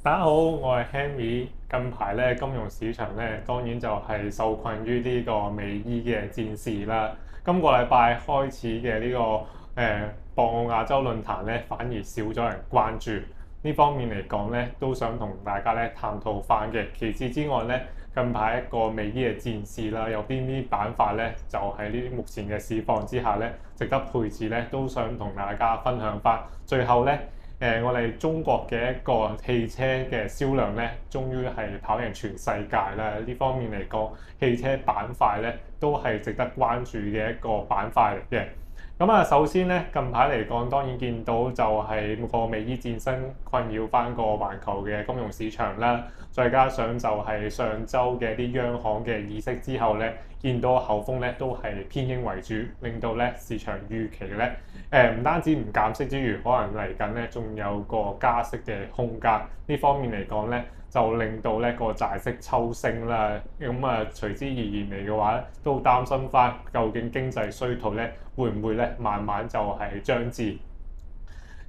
大家好，我係 Henry。近排咧，金融市場咧，當然就係受困於呢個美伊嘅戰事啦。今個禮拜開始嘅博鰲亞洲論壇咧，反而少咗人關注。呢方面嚟講咧，都想同大家咧探討翻嘅。其次之外咧，近排一個美伊嘅戰事啦，有邊啲板塊咧，就喺呢啲目前嘅市況之下咧，值得配置咧，都想同大家分享翻。最後咧。我哋中國嘅一個汽車嘅銷量咧，終於係跑贏全世界啦！呢方面嚟講，汽車板塊咧都係值得關注嘅一個板塊嚟嘅。首先咧，近排嚟講，當然見到就係個美伊戰爭困擾翻個環球嘅金融市場啦。再加上就係上週嘅啲央行嘅議息之後咧，見到口風咧都係偏鷹為主，令到咧市場預期咧唔單止唔減息之餘，可能嚟緊咧仲有個加息嘅空間。呢方面嚟講咧，就令到咧個債息抽升啦。隨之而言嚟嘅話咧，都擔心翻究竟經濟衰退咧會唔會咧慢慢就係將至。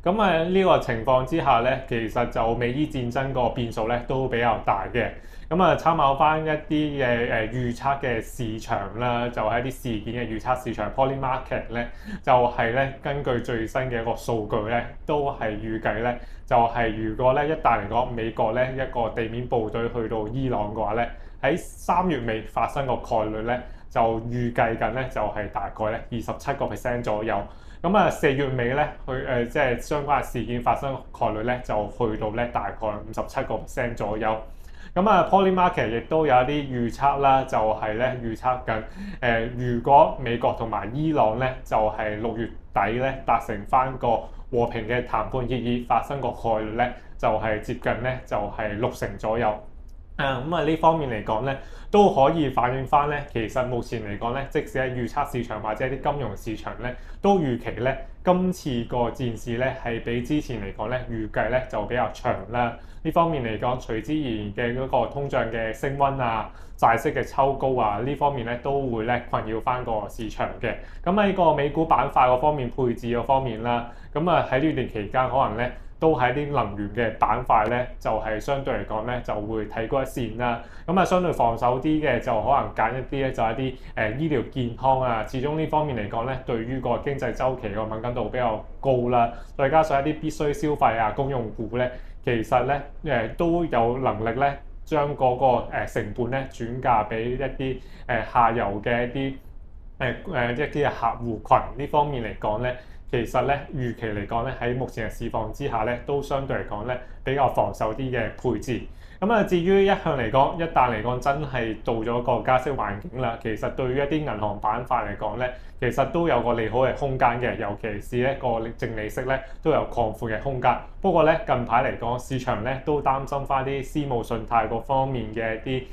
呢個情況之下咧，其實就美伊戰爭個變數咧都比較大嘅。參考翻一啲嘅預測嘅市場啦，就係一啲事件嘅預測市場 Polymarket 咧，就係咧根據最新嘅一個數據咧，都係預計咧，就係如果咧一旦嚟講美國咧一個地面部隊去到伊朗嘅話咧，喺3月尾發生個概率咧，就預計緊咧就係大概咧27%左右。4月尾咧，即係相關嘅事件發生概率咧，就去到咧大概57%左右。Polymarket 亦都有一啲預測啦，就係咧預測緊如果美國同埋伊朗咧，就係6月底咧達成翻個和平嘅談判協議，發生個概率咧，就係接近咧就係60%左右。呢方面嚟講咧，都可以反映翻咧，其實目前嚟講咧，即使喺預測市場或者啲金融市場咧，都預期咧今次個戰事咧係比之前嚟講咧預計咧就比較長啦。呢方面嚟講，隨之而言嘅嗰個通脹嘅升溫啊、債息嘅抽高啊，呢方面咧都會咧困擾翻個市場嘅。喺個美股板塊嗰方面配置嗰方面啦，喺呢段期間可能咧，都喺啲能源嘅板塊咧，就係相對嚟講咧，就會睇高一線啦。相對防守啲嘅，就可能揀一啲咧，就係啲醫療健康啊。始終呢方面嚟講咧，對於個經濟週期個敏感度比較高啦。再加上一啲必須消費啊、公用股咧，其實咧都有能力咧，將嗰個成本咧轉嫁俾一啲下游嘅一啲一啲客戶群呢方面嚟講咧。其實咧預期嚟講咧，喺目前嘅市況之下咧，都相對嚟講咧比較防守啲嘅配置。至於一向嚟講，一旦嚟講真係到咗個加息環境啦，其實對於一啲銀行板塊嚟講咧，其實都有個利好嘅空間嘅，尤其是一個淨利息咧都有擴闊嘅空間。不過咧近排嚟講，市場咧都擔心翻啲私募信貸嗰方面嘅一啲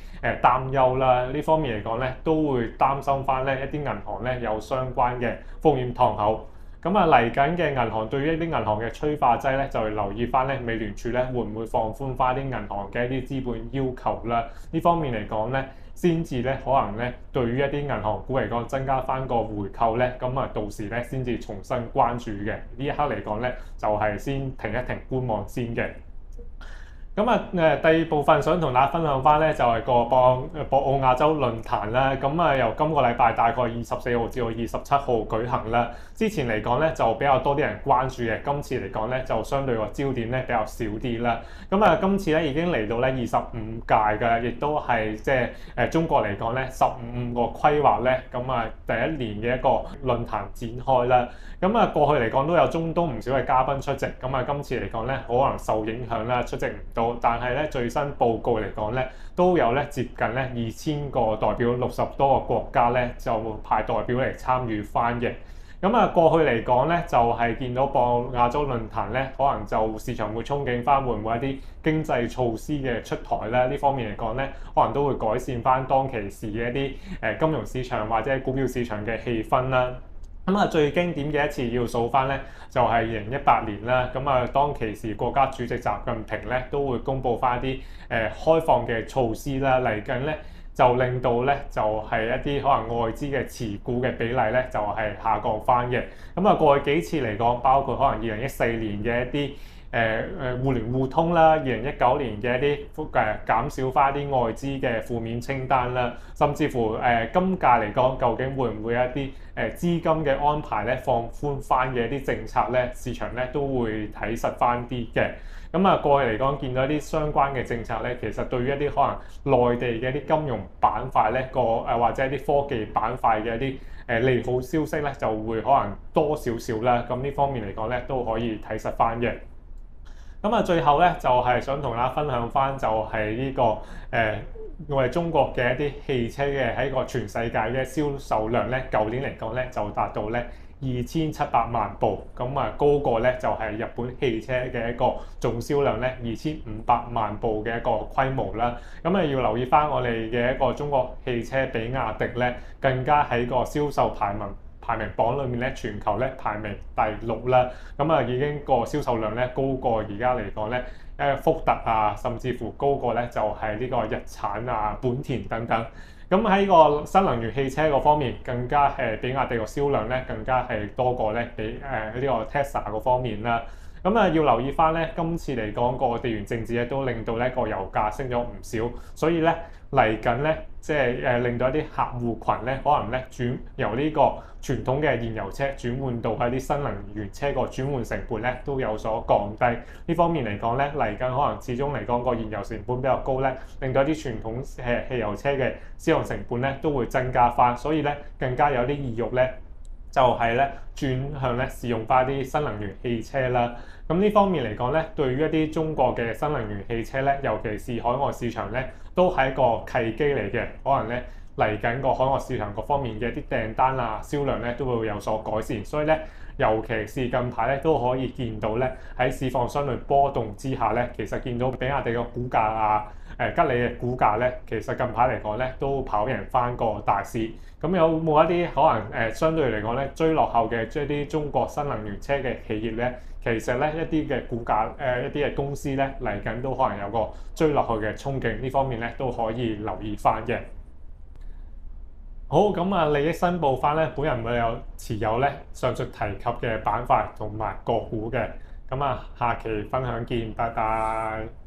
擔憂啦。呢方面嚟講咧，都會擔心翻咧一啲銀行咧有相關嘅風險敞口。嚟緊嘅銀行對於一啲銀行嘅催化劑咧，就係留意翻咧美聯儲咧會唔會放寬翻啲銀行嘅一啲資本要求啦？呢方面嚟講咧，先至咧可能咧對於一啲銀行股嚟講增加翻個回購咧，到時咧先至重新關注嘅。呢一刻嚟講咧，就係先停一停觀望先嘅。第二部分想同大家分享翻咧，就係個博鰲亞洲論壇啦。由今個禮拜大概24號至到27號舉行啦。之前嚟講咧就比較多啲人關注嘅，今次嚟講咧就相對個焦點咧比較少啲啦。今次咧已經嚟到咧25屆嘅，亦都係即係中國嚟講咧15個規劃咧，第一年嘅一個論壇展開啦。過去嚟講都有中東唔少嘅嘉賓出席，今次嚟講咧可能受影響啦，出席唔到。但係咧最新報告嚟講咧，都有咧接近咧2000個代表，60多個國家咧就派代表嚟參與翻嘅。過去嚟講咧，就係見到博亞洲論壇咧，可能就市場會憧憬翻會唔會一啲經濟措施嘅出台咧？呢方面嚟講咧，可能都會改善翻當其時嘅一啲金融市場或者股票市場嘅氣氛啦。最經典嘅一次要數翻咧，就係2018年啦。當其時國家主席習近平咧都會公布翻一啲開放嘅措施啦。嚟緊咧就令到咧就係一啲可能外資嘅持股嘅比例咧就係下降翻嘅。過去幾次嚟講，包括可能2014年嘅一啲互聯互通啦，2019年嘅一啲減少翻啲外資嘅負面清單啦，甚至乎今屆嚟講，究竟會唔會有一啲資金嘅安排咧放寬翻嘅一啲政策咧，市場咧都會睇實翻啲嘅。咁啊，過去嚟講見到一啲相關嘅政策咧，其實對於一啲可能內地嘅一啲金融板塊咧，或者一啲科技板塊嘅一啲利好消息咧，就會可能多少少啦。咁呢方面嚟講咧，都可以睇實翻嘅。咁啊，最後咧就係想同大家分享翻，就係呢個我哋中國嘅一啲汽車嘅喺個全世界嘅銷售量咧，舊年嚟講咧就達到咧2700萬部，咁啊高過咧就係日本汽車嘅一個總銷量咧2500萬部嘅一個規模啦。咁啊要留意翻我哋嘅一個中國汽車比亞迪咧，更加喺個銷售排名榜裏面咧，全球咧排名第6啦。咁啊已經個銷售量咧高過而家嚟講咧福特啊，甚至乎高過咧就係呢個日產啊、本田等等。咁喺個新能源汽車嗰方面，更加比亞迪個銷量咧，更加係多過咧比呢個 Tesla 嗰方面啦。咁啊要留意翻咧，今次嚟講個地緣政治咧，都令到咧個油價升咗唔少，所以咧嚟緊咧即係令到一啲客戶群咧，可能咧由呢個傳統嘅燃油車轉換到喺啲新能源車個轉換成本咧都有所降低。呢方面嚟講咧，嚟緊可能始終嚟講個燃油成本比較高咧，令到一啲傳統汽油車嘅使用成本咧都會增加翻，所以咧更加有啲意欲咧就係咧轉向咧使用翻啲新能源汽車啦。咁呢方面嚟講咧，對於一啲中國嘅新能源汽車咧，尤其是海外市場咧，都係一個契機嚟嘅。可能咧嚟緊個海外市場各方面嘅一啲訂單啊、銷量咧都會有所改善，所以咧尤其是近排咧都可以見到咧喺市況相對波動之下咧，其實見到比亞迪嘅股價啊、吉利嘅股價咧，其實近排嚟講咧都跑贏翻個大市。咁有冇一啲可能相對嚟講咧追落後嘅一啲中國新能源車嘅企業咧？其實咧一啲嘅股價一啲嘅公司咧嚟緊都可能有個追落去嘅憧憬，呢方面咧都可以留意翻嘅。好，咁啊利益申報翻咧，本人會有持有咧上述提及嘅板塊同埋個股嘅。咁啊下期分享見，拜拜。